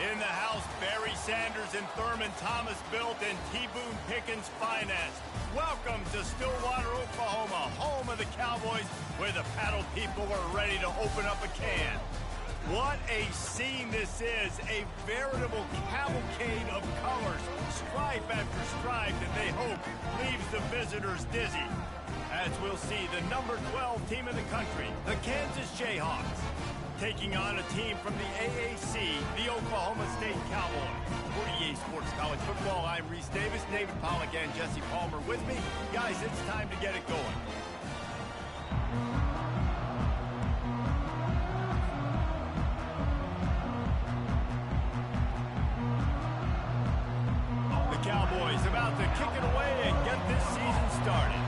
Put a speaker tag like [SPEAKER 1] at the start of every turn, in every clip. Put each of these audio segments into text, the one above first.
[SPEAKER 1] In the house, Barry Sanders and Thurman Thomas built and T. Boone Pickens financed. Welcome to Stillwater, Oklahoma, home of the Cowboys, where the paddle people are ready to open up a can. What a scene this is, a veritable cavalcade of colors, stripe after stripe that they hope leaves the visitors dizzy. As we'll see, the number 12 team in the country, the Kansas Jayhawks, taking on a team from the AAC, the Oklahoma State Cowboys. For EA Sports College Football, I'm Reese Davis, David Pollack, and Jesse Palmer with me. Guys, it's time to get it going. The Cowboys about to kick it away and get this season started.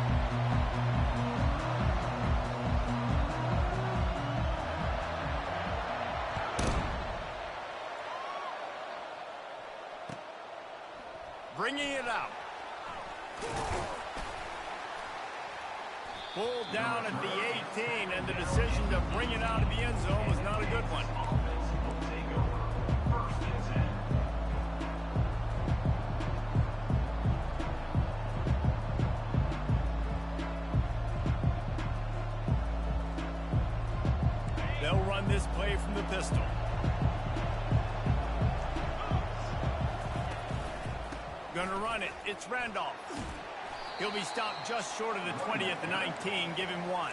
[SPEAKER 1] Bringing it out. Pulled down at the 18, and the decision to bring it out of the end zone was not a good one. They'll run this play from the pistol. Gonna run it. It's Randolph. He'll be stopped just short of the 20 at the 19. Give him one.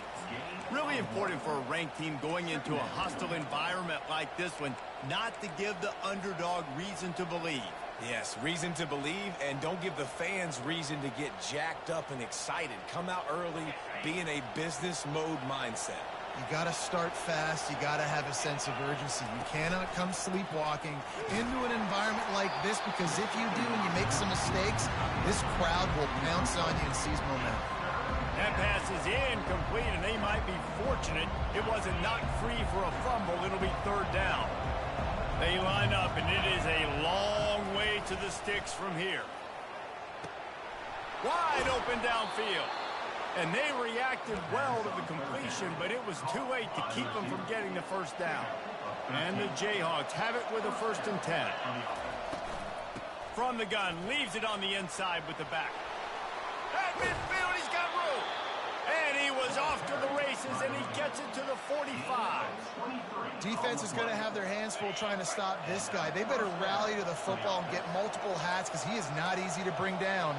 [SPEAKER 1] Really important for a ranked team going into a hostile environment like this one not to give the underdog reason to believe.
[SPEAKER 2] Yes, reason to believe, and don't give the fans reason to get jacked up and excited. Come out early, be in a business mode mindset.
[SPEAKER 3] You got to start fast. You got to have a sense of urgency. You cannot come sleepwalking into an environment like this, because if you do and you make some mistakes, this crowd will pounce on you and seize momentum.
[SPEAKER 1] That pass is incomplete, and they might be fortunate it wasn't knocked free for a fumble. It'll be third down. They line up, and it is a long way to the sticks from here. Wide open downfield. And they reacted well to the completion, but it was too late to keep them from getting the first down. And the Jayhawks have it with a 1st and 10. From the gun, leaves it on the inside with the back. At midfield, he's got room. And he was off to the races, and he gets it to the 45.
[SPEAKER 3] Defense is going to have their hands full trying to stop this guy. They better rally to the football and get multiple hats, because he is not easy to bring down.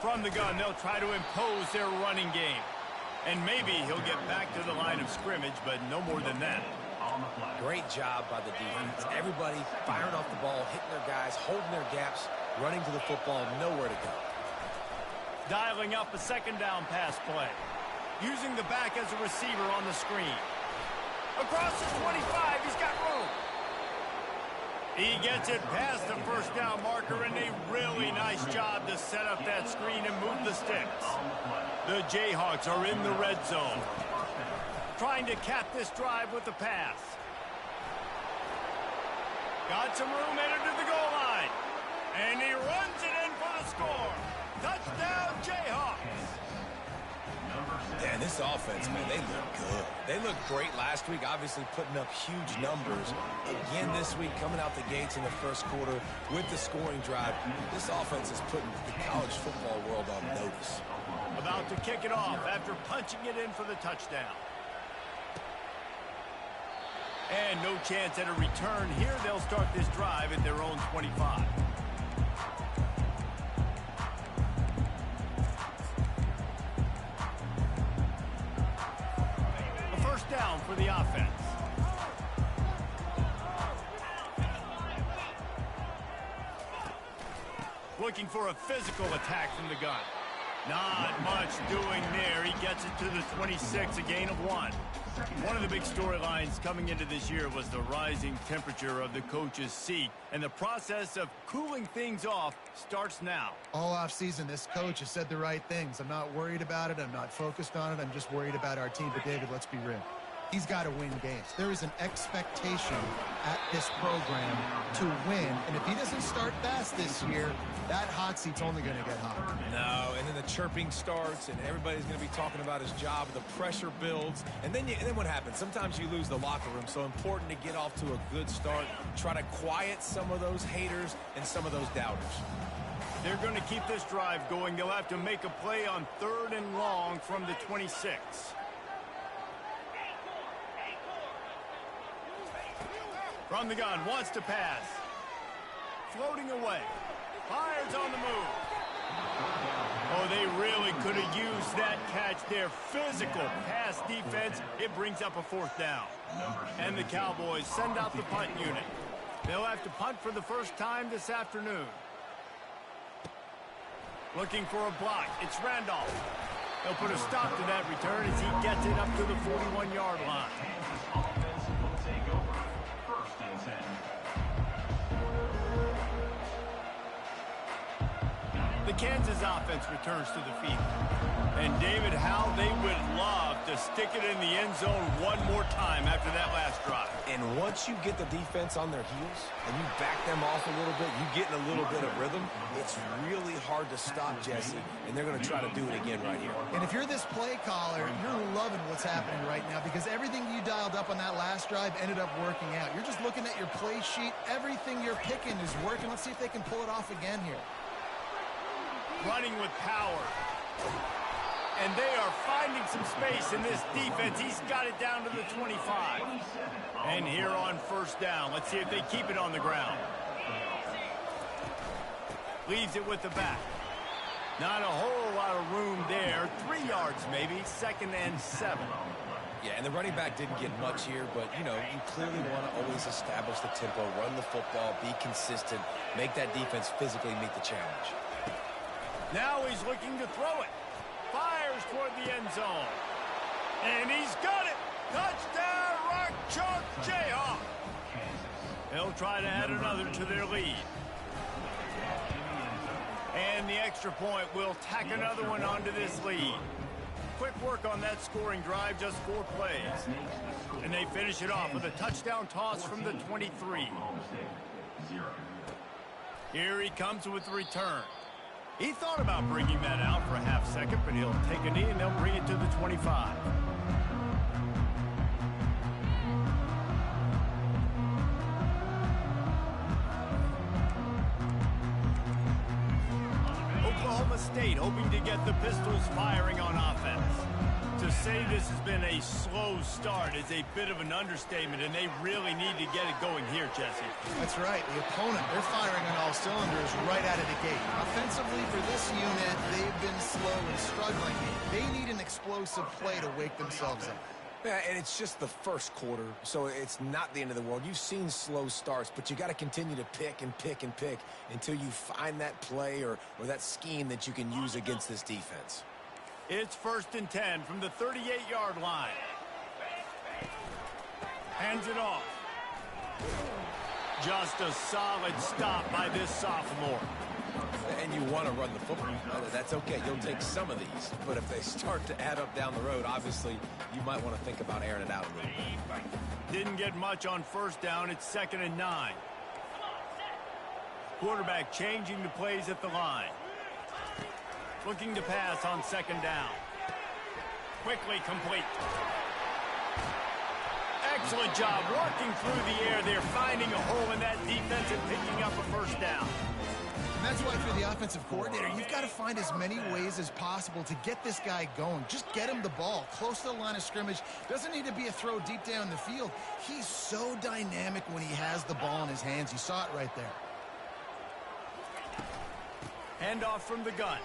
[SPEAKER 1] From the gun, they'll try to impose their running game. And maybe he'll get back to the line of scrimmage, but no more than that.
[SPEAKER 2] Great job by the defense. Everybody firing off the ball, hitting their guys, holding their gaps, running to the football, nowhere to go.
[SPEAKER 1] Dialing up a 2nd down pass play. Using the back as a receiver on the screen. Across the 25, he's got room. He gets it past the 1st down marker, and a really nice job to set up that screen and move the sticks. The Jayhawks are in the red zone. Trying to cap this drive with the pass. Got some room headed to the goal line. And he runs it in for the score. Touchdown, Jayhawks.
[SPEAKER 2] Yeah, this offense, man, they look good. They looked great last week, obviously putting up huge numbers. Again this week, coming out the gates in the 1st quarter with the scoring drive. This offense is putting the college football world on notice.
[SPEAKER 1] About to kick it off after punching it in for the touchdown. And no chance at a return here. They'll start this drive at their own 25. Down for the offense. Looking for a physical attack from the gun. Not much doing there. He gets it to the 26, a gain of 1. One of the big storylines coming into this year was the rising temperature of the coach's seat, and the process of cooling things off starts now.
[SPEAKER 3] All offseason, this coach has said the right things. I'm not worried about it. I'm not focused on it. I'm just worried about our team. But, David, let's be real. He's got to win games. There is an expectation at this program to win, and if he doesn't start fast this year, that hot seat's only going to get hotter.
[SPEAKER 2] No, and then the chirping starts, and everybody's going to be talking about his job. The pressure builds, and then what happens? Sometimes you lose the locker room, so important to get off to a good start. Try to quiet some of those haters and some of those doubters.
[SPEAKER 1] They're going to keep this drive going. They'll have to make a play on 3rd and long from the 26. From the gun, wants to pass. Floating away. Fires on the move. Oh, they really could have used that catch there. Physical pass defense. It brings up a 4th down. And the Cowboys send out the punt unit. They'll have to punt for the first time this afternoon. Looking for a block. It's Randolph. They'll put a stop to that return as he gets it up to the 41-yard line. The Kansas offense returns to the field. And David, how they would love to stick it in the end zone one more time after that last drive.
[SPEAKER 2] And once you get the defense on their heels and you back them off a little bit, you get in a little bit of rhythm, it's really hard to stop, Jesse, and they're going to try to do it again right here.
[SPEAKER 3] And if you're this play caller, you're loving what's happening right now because everything you dialed up on that last drive ended up working out. You're just looking at your play sheet. Everything you're picking is working. Let's see if they can pull it off again here.
[SPEAKER 1] Running with power. And they are finding some space in this defense. He's got it down to the 25. And here on 1st down, let's see if they keep it on the ground. Leaves it with the back. Not a whole lot of room there. 3 yards maybe. 2nd and 7.
[SPEAKER 2] Yeah, and the running back didn't get much here, but, you know, you clearly want to always establish the tempo, run the football, be consistent, make that defense physically meet the challenge.
[SPEAKER 1] Now he's looking to throw it. Fires toward the end zone. And he's got it. Touchdown, Rock Chalk Jayhawk. They'll try to add another to their lead. And the extra point will tack another one onto this lead. Quick work on that scoring drive, just 4 plays. And they finish it off with a touchdown toss from the 23. Here he comes with the return. He thought about bringing that out for a half second, but he'll take a knee and they'll bring it to the 25. Oklahoma State hoping to get the Pistols firing on offense. To say this has been a slow start is a bit of an understatement, and they really need to get it going here, Jesse.
[SPEAKER 3] That's right. The opponent, they're firing on all cylinders right out of the gate. Offensively, for this unit, they've been slow and struggling. They need an explosive play to wake themselves up.
[SPEAKER 2] Yeah, and it's just the first quarter, so it's not the end of the world. You've seen slow starts, but you got to continue to pick and pick and pick until you find that play or that scheme that you can use against this defense.
[SPEAKER 1] It's 1st and 10 from the 38-yard line. Hands it off. Just a solid stop by this sophomore.
[SPEAKER 2] And you want to run the football. That's okay. You'll take some of these. But if they start to add up down the road, obviously, you might want to think about airing it out a little bit.
[SPEAKER 1] Didn't get much on 1st down. It's 2nd and 9. Quarterback changing the plays at the line. Looking to pass on 2nd down. Quickly complete. Excellent job working through the air. They're finding a hole in that defense and picking up a 1st down.
[SPEAKER 3] And that's why for the offensive coordinator, you've got to find as many ways as possible to get this guy going. Just get him the ball close to the line of scrimmage. Doesn't need to be a throw deep down the field. He's so dynamic when he has the ball in his hands. You saw it right there.
[SPEAKER 1] Handoff from the gun.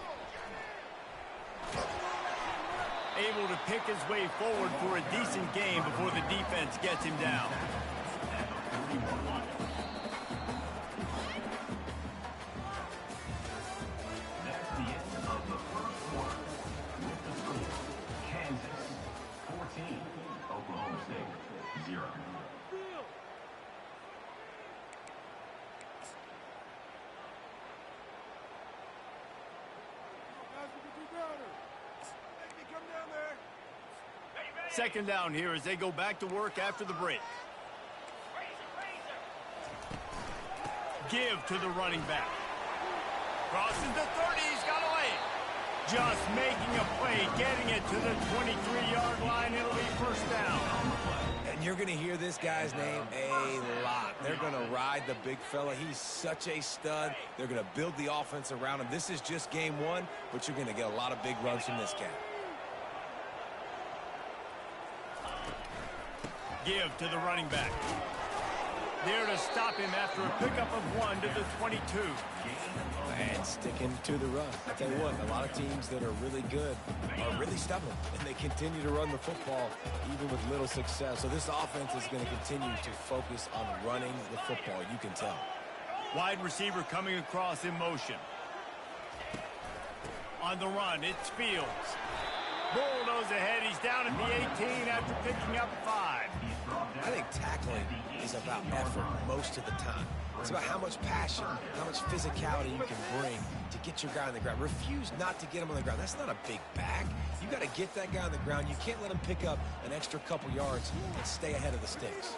[SPEAKER 1] Able to pick his way forward for a decent game before the defense gets him down.
[SPEAKER 4] That's the end of the first quarter. With the score, Kansas 14, Oklahoma State 0.
[SPEAKER 1] Come down there. Second down here as they go back to work after the break. Give to the running back. Crosses the 30, he's got away. Just making a play, getting it to the 23-yard line. It'll be first down.
[SPEAKER 2] And you're going to hear this guy's name a lot. They're going to ride the big fella. He's such a stud. They're going to build the offense around him. This is just game one, but you're going to get a lot of big runs from this cat.
[SPEAKER 1] Give to the running back. There to stop him after a pickup of 1 to the 22.
[SPEAKER 2] And sticking to the run. I tell you what, a lot of teams that are really good are really stubborn, and they continue to run the football even with little success. So this offense is going to continue to focus on running the football. You can tell.
[SPEAKER 1] Wide receiver coming across in motion. On the run, it's Fields. Bulldoze ahead. He's down at the 18 after picking up 5.
[SPEAKER 2] I think tackling is about effort most of the time. It's about how much passion, how much physicality you can bring to get your guy on the ground. Refuse not to get him on the ground. That's not a big back. You got to get that guy on the ground. You can't let him pick up an extra couple yards and stay ahead of the sticks.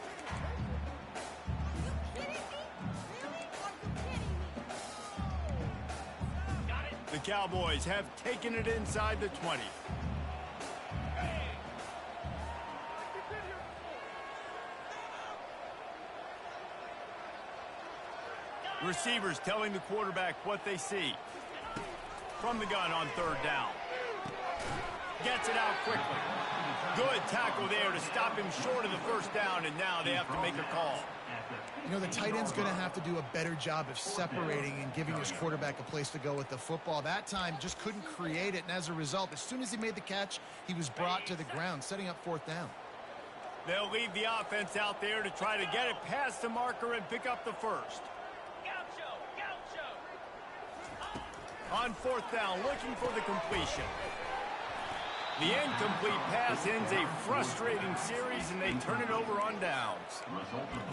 [SPEAKER 1] The Cowboys have taken it inside the 20. Receivers telling the quarterback what they see. From the gun on third down. Gets it out quickly. Good tackle there to stop him short of the first down, and now they have to make a call.
[SPEAKER 3] You know, the tight end's going to have to do a better job of separating and giving his quarterback a place to go with the football. That time just couldn't create it, and as a result, as soon as he made the catch, he was brought to the ground, setting up fourth down.
[SPEAKER 1] They'll leave the offense out there to try to get it past the marker and pick up the first. On fourth down, looking for the completion. The incomplete pass ends a frustrating series, and they turn it over on downs.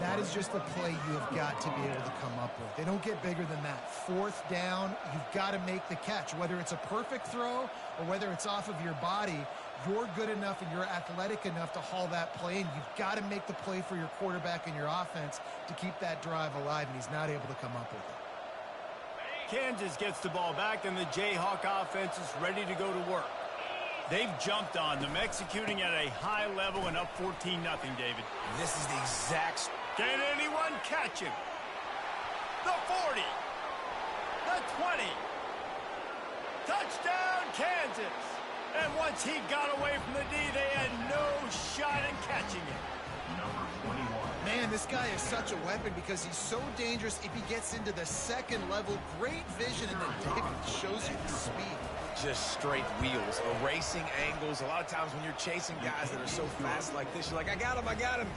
[SPEAKER 3] That is just the play you have got to be able to come up with. They don't get bigger than that. Fourth down, you've got to make the catch. Whether it's a perfect throw or whether it's off of your body, you're good enough and you're athletic enough to haul that play, and you've got to make the play for your quarterback and your offense to keep that drive alive, and he's not able to come up with it.
[SPEAKER 1] Kansas gets the ball back, and the Jayhawk offense is ready to go to work. They've jumped on them, executing at a high level and up 14-0, David.
[SPEAKER 2] This is the exact...
[SPEAKER 1] Can anyone catch him? The 40. The 20. Touchdown, Kansas. And once he got away from the D, they had no shot in catching him.
[SPEAKER 4] Number 21.
[SPEAKER 3] Man, this guy is such a weapon because he's so dangerous if he gets into the second level. Great vision, and then David shows you the speed.
[SPEAKER 2] Just straight wheels, erasing angles. A lot of times when you're chasing guys that are so fast like this, you're like, I got him, I got him.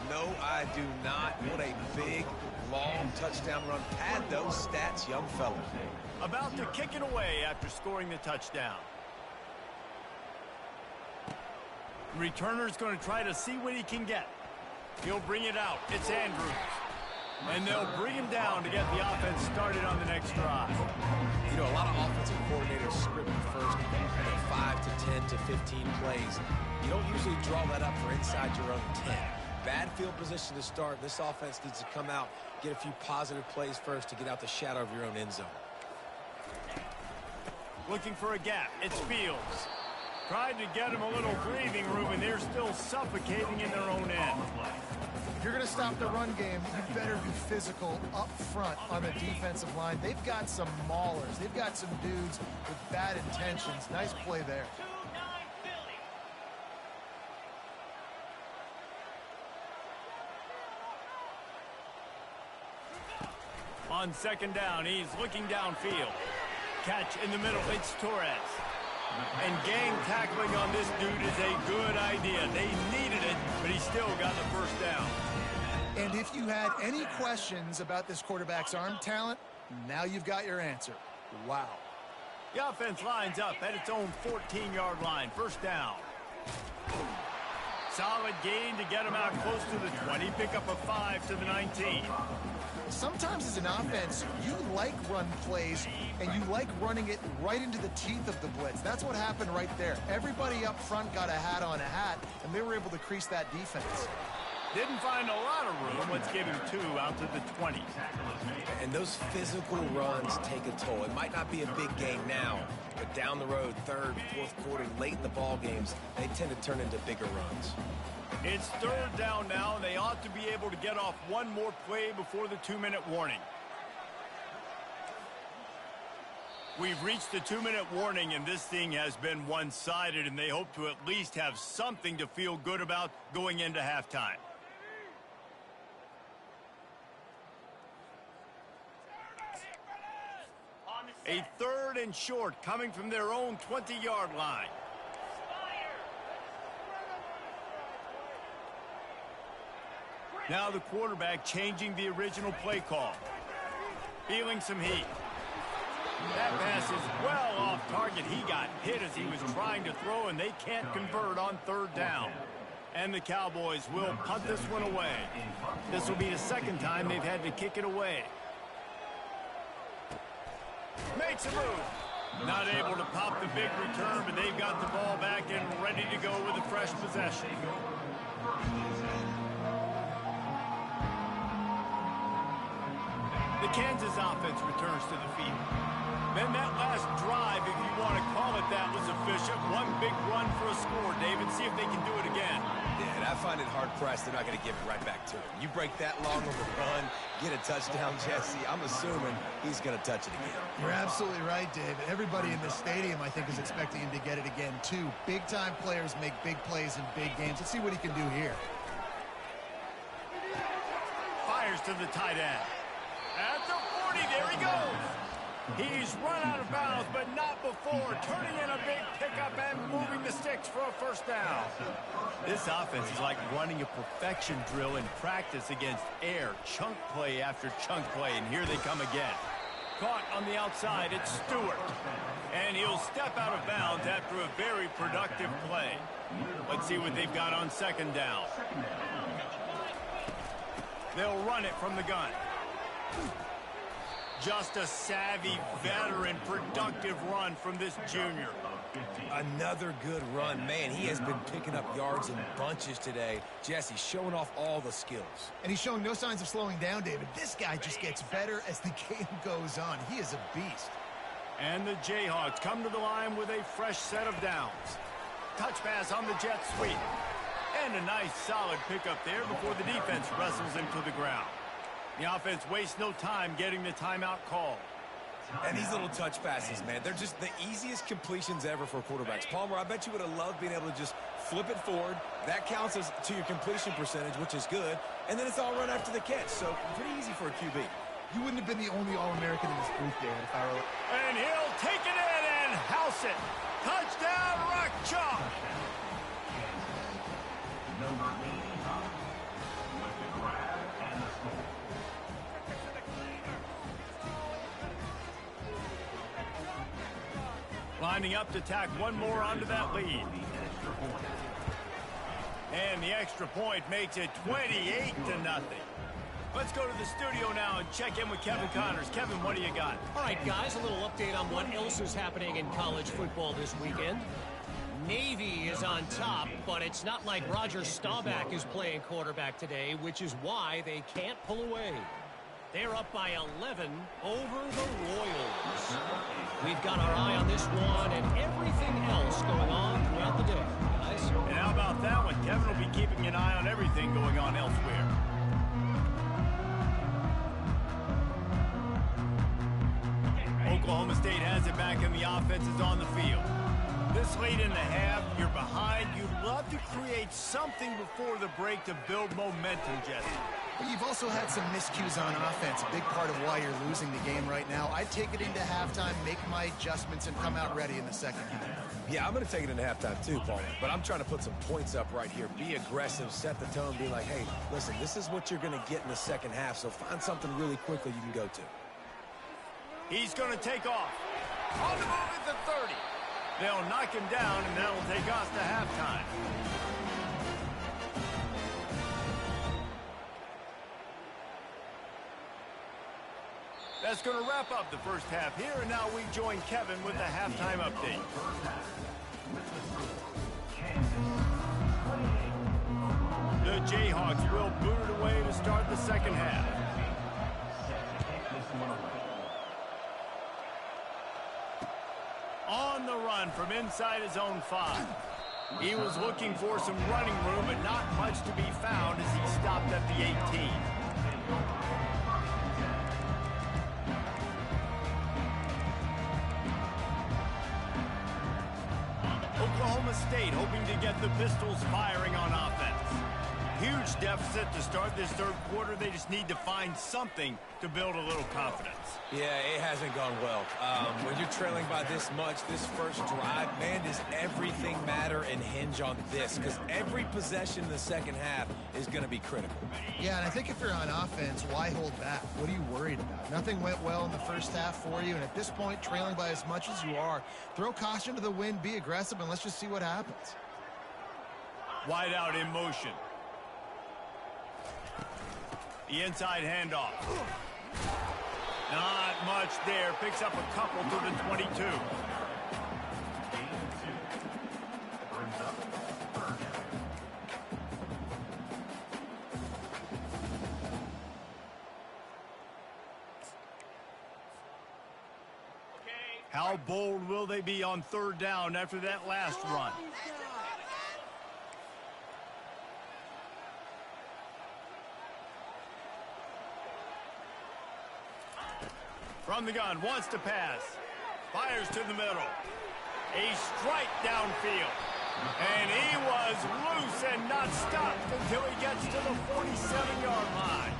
[SPEAKER 2] No, I do not. What a big, long touchdown run. Pad those stats, young fella.
[SPEAKER 1] About to kick it away after scoring the touchdown. Returner's going to try to see what he can get. He'll bring it out. It's Andrews. And they'll bring him down to get the offense started on the next drive.
[SPEAKER 2] You know, a lot of offensive coordinators script the first 5 to 10 to 15 plays. You don't usually draw that up for inside your own 10. Bad field position to start. This offense needs to come out, get a few positive plays first to get out the shadow of your own end zone.
[SPEAKER 1] Looking for a gap. It's Fields. Tried to get him a little breathing room, and they're still suffocating in their own end.
[SPEAKER 3] If you're going to stop the run game, you better be physical up front on the defensive line. They've got some maulers. They've got some dudes with bad intentions. Nice play there.
[SPEAKER 1] On second down, he's looking downfield. Catch in the middle. It's Torres. And gang tackling on this dude is a good idea. They needed it, but he still got the first down.
[SPEAKER 3] And if you had any questions about this quarterback's arm talent, now you've got your answer. Wow.
[SPEAKER 1] The offense lines up at its own 14-yard line. First down. Solid gain to get him out close to the 20. Pick up a 5 to the 19.
[SPEAKER 3] Sometimes as an offense, you like run plays, and you like running it right into the teeth of the blitz. That's what happened right there. Everybody up front got a hat on a hat, and they were able to crease that defense.
[SPEAKER 1] Didn't find a lot of room. Let's give him 2 out to the 20.
[SPEAKER 2] And those physical runs take a toll. It might not be a big game now, but down the road, third, fourth quarter, late in the ball games, they tend to turn into bigger runs.
[SPEAKER 1] It's third down now, and they ought to be able to get off one more play before the 2-minute warning. We've reached the 2-minute warning, and this thing has been one-sided, and they hope to at least have something to feel good about going into halftime. A 3rd and short coming from their own 20-yard line. Now the quarterback changing the original play call. Feeling some heat. That pass is well off target. He got hit as he was trying to throw, and they can't convert on 3rd down. And the Cowboys will punt this one away. This will be the 2nd time they've had to kick it away. Makes a move. Not able to pop the big return, but they've got the ball back and ready to go with a fresh possession. The Kansas offense returns to the field. Then that last drive, if you want to call it that, was efficient. One big run for a score, David. See if they can do it again.
[SPEAKER 2] Yeah, and I find it hard-pressed they're not going to give it right back to him. You break that long of a run, get a touchdown, Jesse, I'm assuming he's going to touch it again.
[SPEAKER 3] You're absolutely right, David. Everybody in this stadium, I think, is expecting him to get it again, too. Big-time players make big plays in big games. Let's see what he can do here.
[SPEAKER 1] Fires to the tight end. At the 40, there he goes. He's run out of bounds, but not before. Turning in a big pickup and moving the sticks for a 1st down. This offense is like running a perfection drill in practice against air. Chunk play after chunk play, and here they come again. Caught on the outside, it's Stewart. And he'll step out of bounds after a very productive play. Let's see what they've got on 2nd down. They'll run it from the gun. Just a savvy, veteran, productive run from this junior.
[SPEAKER 2] Another good run. Man, he has been picking up yards in bunches today. Jesse showing off all the skills.
[SPEAKER 3] And he's showing no signs of slowing down, David. This guy just gets better as the game goes on. He is a beast.
[SPEAKER 1] And the Jayhawks come to the line with a fresh set of downs. Touch pass on the jet sweep. And a nice, solid pickup there before the defense wrestles him to the ground. The offense wastes no time getting the timeout call.
[SPEAKER 2] And these little touch passes, man, they're just the easiest completions ever for quarterbacks. Palmer, I bet you would have loved being able to just flip it forward. That counts as to your completion percentage, which is good. And then it's all run after the catch, so pretty easy for a QB.
[SPEAKER 3] You wouldn't have been the only All-American in this booth, David, if I were...
[SPEAKER 1] And he'll take it in and house it. Touchdown, Rock Chalk.
[SPEAKER 4] Number 85 with the grab and the score.
[SPEAKER 1] Lining up to tack one more onto that lead. And the extra point makes it 28-0. Let's go to the studio now and check in with Kevin Connors. Kevin, what do you got?
[SPEAKER 5] All right, guys, a little update on what else is happening in college football this weekend. Navy is on top, but it's not like Roger Staubach is playing quarterback today, which is why they can't pull away. They're up by 11 over the Royals. We've got our eye on this one and everything else going on throughout the day, guys.
[SPEAKER 1] And how about that one? Kevin will be keeping an eye on everything going on elsewhere. Oklahoma State has it back and the offense is on the field. This late in the half, you're behind. You'd love to create something before the break to build momentum, Jesse.
[SPEAKER 3] But you've also had some miscues on offense, a big part of why you're losing the game right now. I'd take it into halftime, make my adjustments, and come out ready in the 2nd half.
[SPEAKER 2] Yeah, I'm going to take it into halftime too, Paul. But I'm trying to put some points up right here. Be aggressive, set the tone, be like, hey, listen, this is what you're going to get in the 2nd half, so find something really quickly you can go to.
[SPEAKER 1] He's going to take off. On the move at the 30. They'll knock him down, and that'll take us to halftime. That's going to wrap up the first half here, and now we join Kevin with the halftime update. The Jayhawks will boot it away to start the second half. On the run from inside his own 5. He was looking for some running room, but not much to be found as he stopped at the 18. Oklahoma State hoping to get the Pistols firing on offense. Huge deficit to start this third quarter. They just need to find something to build a little confidence.
[SPEAKER 2] Yeah, it hasn't gone well. When you're trailing by this much, this first drive, man, does everything matter and hinge on this? Because every possession in the second half is going to be critical.
[SPEAKER 3] Yeah, and I think if you're on offense, why hold back? What are you worried about? Nothing went well in the first half for you, and at this point, trailing by as much as you are, throw caution to the wind, be aggressive, and let's just see what happens.
[SPEAKER 1] Wide out in motion. The inside handoff. Not much there. Picks up a couple to the 22. How bold will they be on third down after that last run? From the gun, wants to pass. Fires to the middle. A strike downfield. And he was loose and not stopped until he gets to the 47-yard line.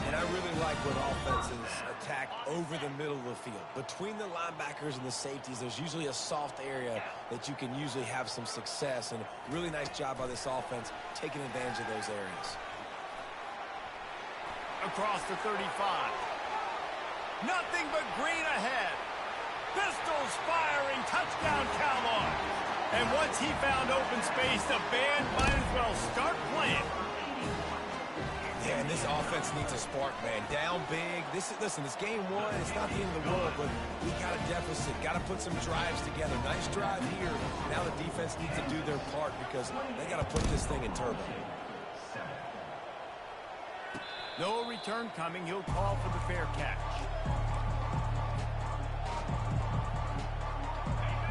[SPEAKER 2] And I really like when offenses attack over the middle of the field. Between the linebackers and the safeties, there's usually a soft area that you can usually have some success. And really nice job by this offense taking advantage of those areas.
[SPEAKER 1] Across the 35. Nothing but green ahead. Pistols firing, touchdown Cowboys. And once he found open space, the band might as well start playing.
[SPEAKER 2] Yeah, and this offense needs a spark, man. Down big. Listen, it's game one. It's not the end of the world, but we got a deficit. Got to put some drives together. Nice drive here. Now the defense needs to do their part because they got to put this thing in turbo.
[SPEAKER 1] No return coming. He'll call for the fair catch.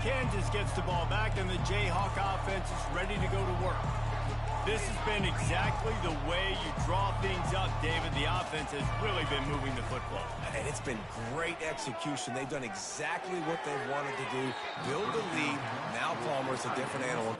[SPEAKER 1] Kansas gets the ball back, and the Jayhawk offense is ready to go to work. This has been exactly the way you draw things up, David. The offense has really been moving the football.
[SPEAKER 2] And it's been great execution. They've done exactly what they wanted to do. Build the lead. Now Palmer's a different animal.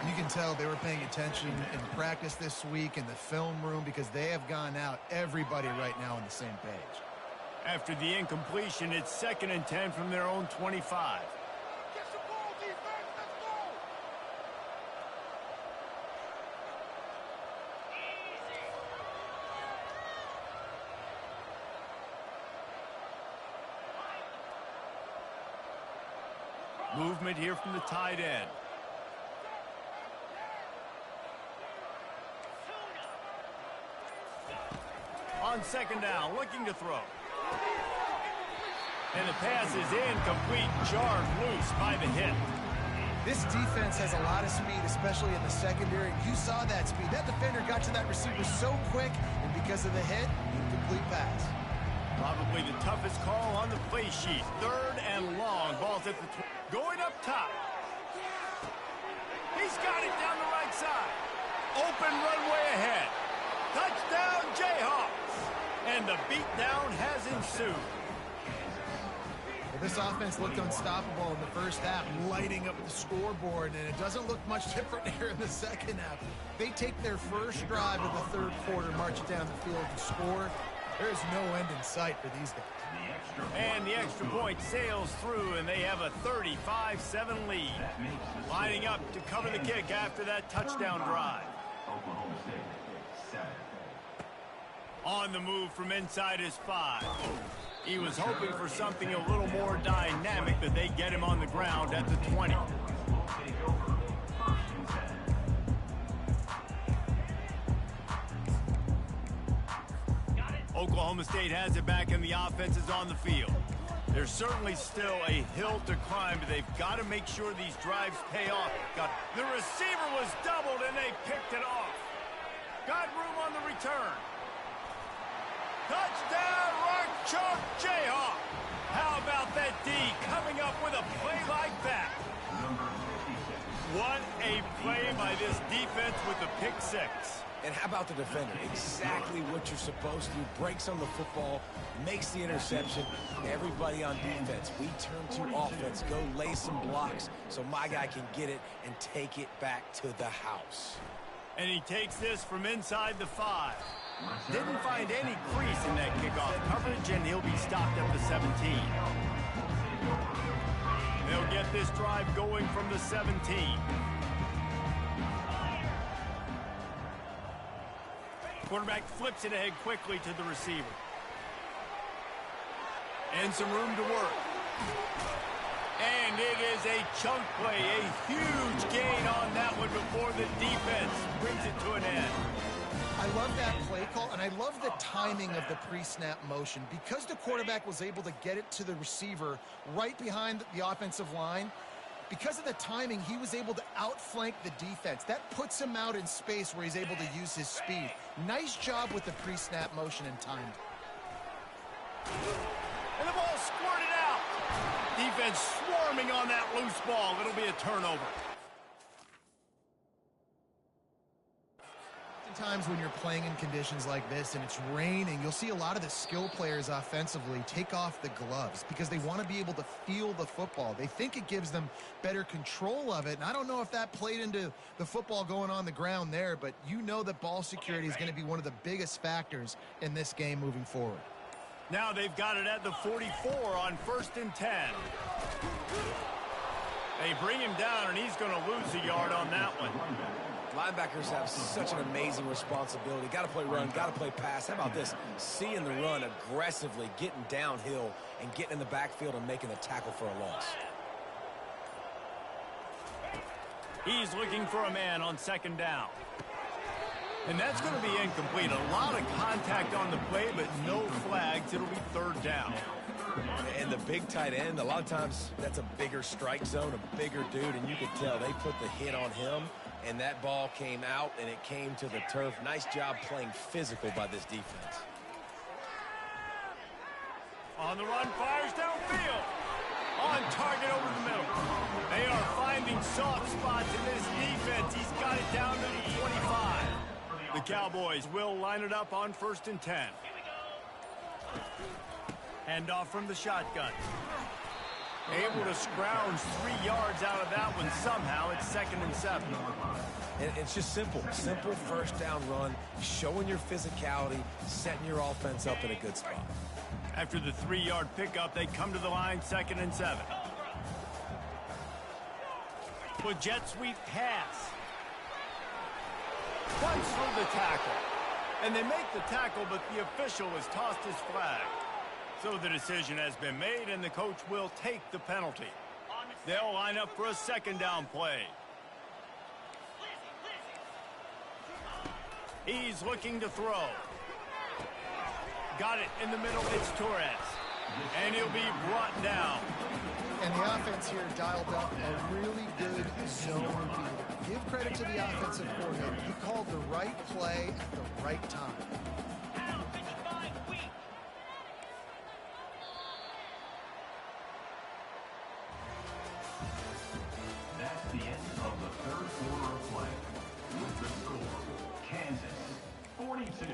[SPEAKER 3] You can tell they were paying attention in practice this week in the film room because they have gone out, everybody right now on the same page.
[SPEAKER 1] After the incompletion, it's 2nd and 10 from their own 25. Movement here from the tight end. On 2nd down, looking to throw. And the pass is incomplete, jarred loose by the hit.
[SPEAKER 3] This defense has a lot of speed, especially in the secondary. You saw that speed. That defender got to that receiver so quick, and because of the hit, incomplete pass.
[SPEAKER 1] Probably the toughest call on the play sheet. 3rd and long. Ball's at the going up top. He's got it down the right side. Open runway ahead. Touchdown Jayhawks. And the beatdown has ensued.
[SPEAKER 3] The This offense looked unstoppable in the first half, lighting up the scoreboard, and it doesn't look much different here in the second half. They take their first drive of the third quarter, march it down the field, and score. There's no end in sight for these guys.
[SPEAKER 1] And the extra point sails through, and they have a 35-7 lead. Lining up to cover the kick after that touchdown drive.
[SPEAKER 4] Oklahoma State, 7.
[SPEAKER 1] On the move from inside his 5. He was hoping for something a little more dynamic, but they get him on the ground at the 20. Oklahoma State has it back, and the offense is on the field. There's certainly still a hill to climb, but they've got to make sure these drives pay off. The receiver was doubled, and they picked it off. Got room on the return. Touchdown, Rock Chalk Jayhawk. How about that D coming up with a play like that? What a play by this defense with the pick 6.
[SPEAKER 2] And how about the defender? Exactly what you're supposed to do. Breaks on the football, makes the interception. Everybody on defense, we turn to offense. Go lay some blocks so my guy can get it and take it back to the house.
[SPEAKER 1] And he takes this from inside the 5. Didn't find any crease in that kickoff coverage, and he'll be stopped at the 17. They'll get this drive going from the 17. Quarterback flips it ahead quickly to the receiver. And some room to work. And it is a chunk play, a huge gain on that one before the defense brings it to an end.
[SPEAKER 3] I love that play call, and I love the timing of the pre-snap motion. Because the quarterback was able to get it to the receiver right behind the offensive line, because of the timing, he was able to outflank the defense. That puts him out in space where he's able to use his speed. Nice job with the pre-snap motion and timing.
[SPEAKER 1] And the ball squirted out. Defense swarming on that loose ball. It'll be a turnover.
[SPEAKER 3] Times when you're playing in conditions like this and it's raining, you'll see a lot of the skill players offensively take off the gloves because they want to be able to feel the football. They think it gives them better control of it, and I don't know if that played into the football going on the ground there, but you know that ball security is going to be one of the biggest factors in this game moving forward.
[SPEAKER 1] Now they've got it at the 44 on 1st and 10. They bring him down, and he's going to lose a yard on that one.
[SPEAKER 2] Linebackers have such an amazing responsibility. Got to play run, got to play pass. How about this? Seeing the run aggressively, getting downhill, and getting in the backfield and making the tackle for a loss.
[SPEAKER 1] He's looking for a man on 2nd down. And that's going to be incomplete. A lot of contact on the play, but no flags. It'll be 3rd down.
[SPEAKER 2] And the big tight end, a lot of times that's a bigger strike zone, a bigger dude, and you can tell they put the hit on him. And that ball came out, and it came to the turf. Nice job playing physical by this defense.
[SPEAKER 1] On the run, fires downfield. On target over the middle. They are finding soft spots in this defense. He's got it down to the 25. The Cowboys will line it up on 1st and 10. Handoff from the shotgun. Able to scrounge 3 yards out of that one somehow. It's 2nd and 7.
[SPEAKER 2] And it's just simple. Simple 1st down run, showing your physicality, setting your offense up in a good spot.
[SPEAKER 1] After the 3-yard pickup, they come to the line 2nd and 7. With jet sweep pass. Punch through the tackle. And they make the tackle, but the official has tossed his flag. So the decision has been made, and the coach will take the penalty. They'll line up for a 2nd down play. He's looking to throw. Got it in the middle. It's Torres. And he'll be brought down.
[SPEAKER 3] And the offense here dialed up a really good zone read. Give credit to the offensive coordinator. He called the right play at the right time.
[SPEAKER 4] That's the end of the 3rd quarter of play. With the score, Kansas 42,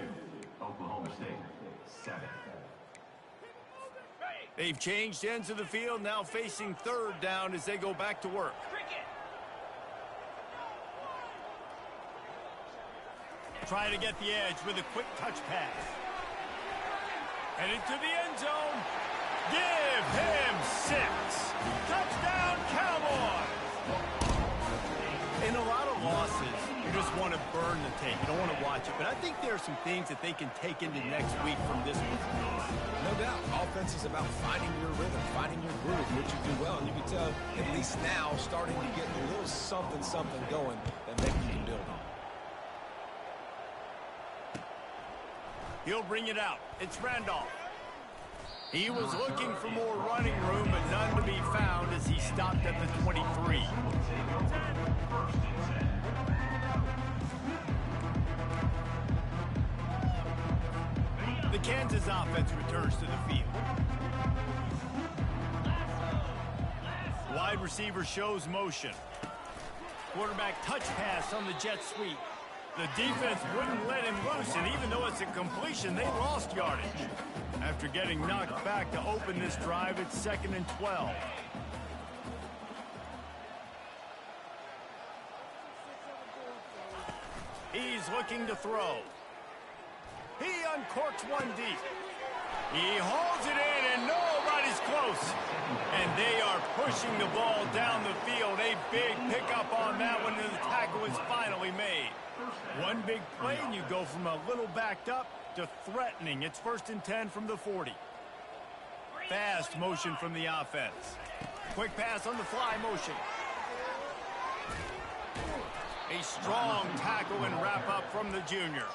[SPEAKER 4] Oklahoma State 7.
[SPEAKER 1] They've changed ends of the field, now facing third down as they go back to work. Trying to get the edge with a quick touch pass. Headed to the end zone. Give him 6. Touchdown, Cowboys! In a lot of losses, you just want to burn the tape. You don't want to watch it. But I think there are some things that they can take into next week from this one.
[SPEAKER 2] No doubt. Offense is about finding your rhythm, finding your groove, what you do well. And you can tell, at least now, starting to get a little something going that maybe you can build on.
[SPEAKER 1] He'll bring it out. It's Randolph. He was looking for more running room, but none to be found as he stopped at the 23. The Kansas offense returns to the field. Wide receiver shows motion. Quarterback touch pass on the jet sweep. The defense wouldn't let him loose, and even though it's a completion, they lost yardage. After getting knocked back to open this drive, it's 2nd and 12. He's looking to throw. He uncorks one deep. He holds it in, and nobody's close. And they are pushing the ball down the field. A big pickup on that one, and the tackle is finally made. One big play, and you go from a little backed up to threatening. It's 1st and 10 from the 40. Fast motion from the offense. Quick pass on the fly motion. A strong tackle and wrap-up from the junior.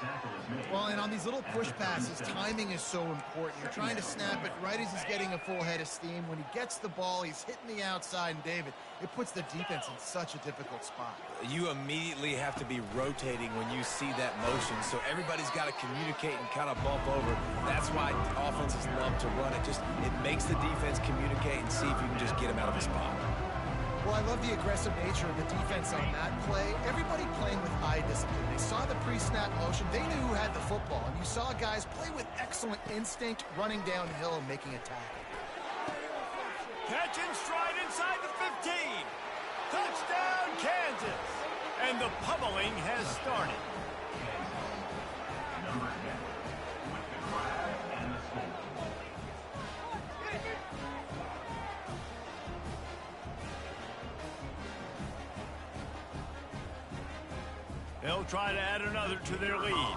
[SPEAKER 3] Well, and on these little push passes, timing is so important. You're trying to snap it right as he's getting a full head of steam. When he gets the ball, he's hitting the outside, and David, it puts the defense in such a difficult spot.
[SPEAKER 2] You immediately have to be rotating when you see that motion, so everybody's got to communicate and kind of bump over. That's why offenses love to run it. It makes the defense communicate and see if you can just get him out of his spot.
[SPEAKER 3] Well, I love the aggressive nature of the defense on that play. Everybody playing with eye discipline. They saw the pre-snap motion. They knew who had the football. And you saw guys play with excellent instinct, running downhill and making a tackle.
[SPEAKER 1] Catch and stride inside the 15. Touchdown, Kansas. And the pummeling has started.
[SPEAKER 4] Number 10 with the grab and the score.
[SPEAKER 1] They'll try to add another to their lead.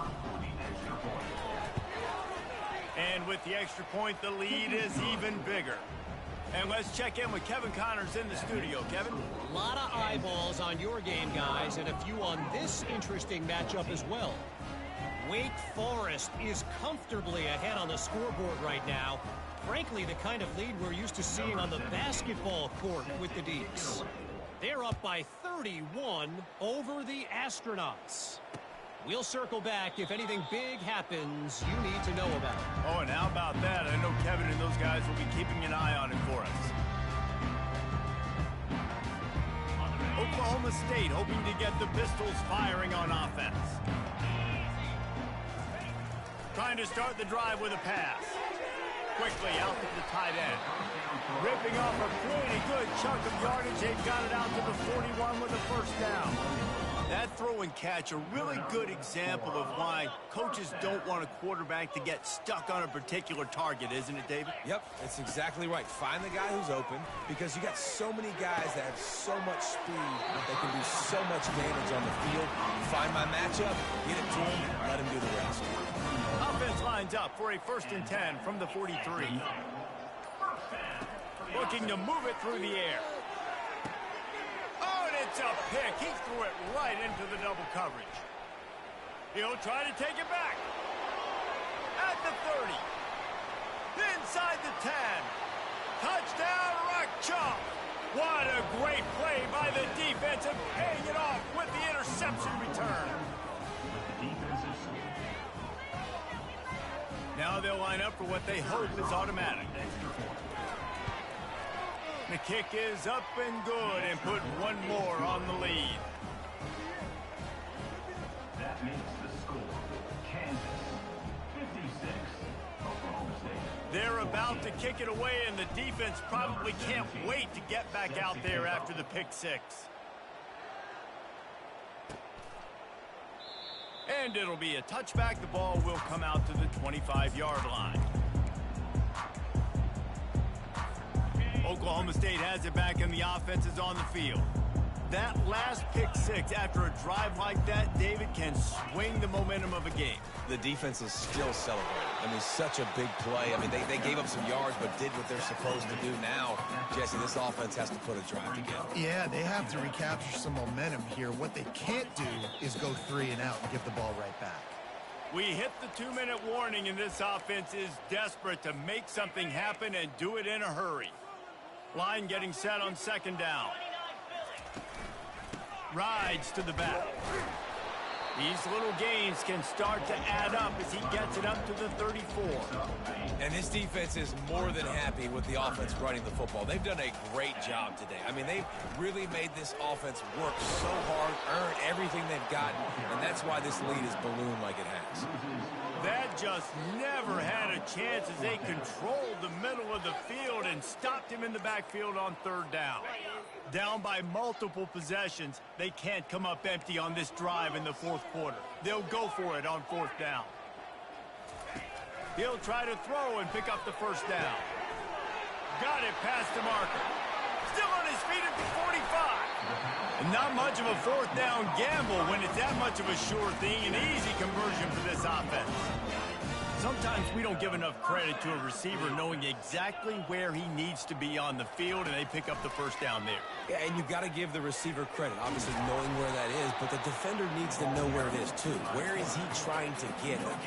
[SPEAKER 1] And with the extra point, the lead is even bigger. And let's check in with Kevin Connors in the studio. Kevin?
[SPEAKER 5] A lot of eyeballs on your game, guys, and a few on this interesting matchup as well. Wake Forest is comfortably ahead on the scoreboard right now. Frankly, the kind of lead we're used to seeing on the basketball court with the Deeks. They're up by 31 over the Astronauts. We'll circle back if anything big happens you need to know about.
[SPEAKER 1] Oh, and how about that? I know Kevin and those guys will be keeping an eye on it for us. Oklahoma State hoping to get the Pistols firing on offense. Trying to start the drive with a pass. Quickly out to the tight end. Ripping off a pretty good chunk of yardage. They've got it out to the 41 with a first down. That throw and catch, a really good example of why coaches don't want a quarterback to get stuck on a particular target, isn't it, David?
[SPEAKER 2] Yep, that's exactly right. Find the guy who's open, because you got so many guys that have so much speed that can do so much damage on the field. Find my matchup, get it to him, let him do the rest.
[SPEAKER 1] Offense lines up for a 1st and 10 from the 43. Looking to move it through the air. Oh, and it's a pick. He threw it right into the double coverage. He'll try to take it back. At the 30. Inside the 10. Touchdown, Rock Chalk. What a great play by the defense and paying it off with the interception return. Now they'll line up for what they hope is automatic. The kick is up and good and put one more on the lead.
[SPEAKER 4] That makes the score Kansas 56, Oklahoma State.
[SPEAKER 1] They're about to kick it away, and the defense probably can't wait to get back out there after the pick six. And it'll be a touchback. The ball will come out to the 25-yard line. Oklahoma State has it back, and the offense is on the field. That last pick six after a drive like that, David, can swing the momentum of a game.
[SPEAKER 2] The defense is still celebrating. I mean, such a big play. I mean, they gave up some yards but did what they're supposed to do. Now, Jesse, this offense has to put a drive together.
[SPEAKER 3] Yeah, they have to recapture some momentum here. What they can't do is go 3 and out and give the ball right back.
[SPEAKER 1] We hit the 2-minute warning, and this offense is desperate to make something happen and do it in a hurry. Line getting set on second down. Rides to the back. These little gains can start to add up as he gets it up to the 34.
[SPEAKER 2] And this defense is more than happy with the offense running the football. They've done a great job today. I mean, they've really made this offense work so hard, earn everything they've gotten, and that's why this lead is ballooned like it has.
[SPEAKER 1] That just never had a chance as they controlled the middle of the field and stopped him in the backfield on third down. Down by multiple possessions, they can't come up empty on this drive in the fourth quarter. They'll go for it on fourth down. He'll try to throw and pick up the first down. Got it past the marker. Still on his feet at the 45. And not much of a fourth down gamble when it's that much of a sure thing, an easy conversion for this offense. Sometimes we don't give enough credit to a receiver knowing exactly where he needs to be on the field, and they pick up the first down there.
[SPEAKER 2] Yeah, and you've got to give the receiver credit, obviously knowing where that is, but the defender needs to know where it is too. Where is he trying to get it?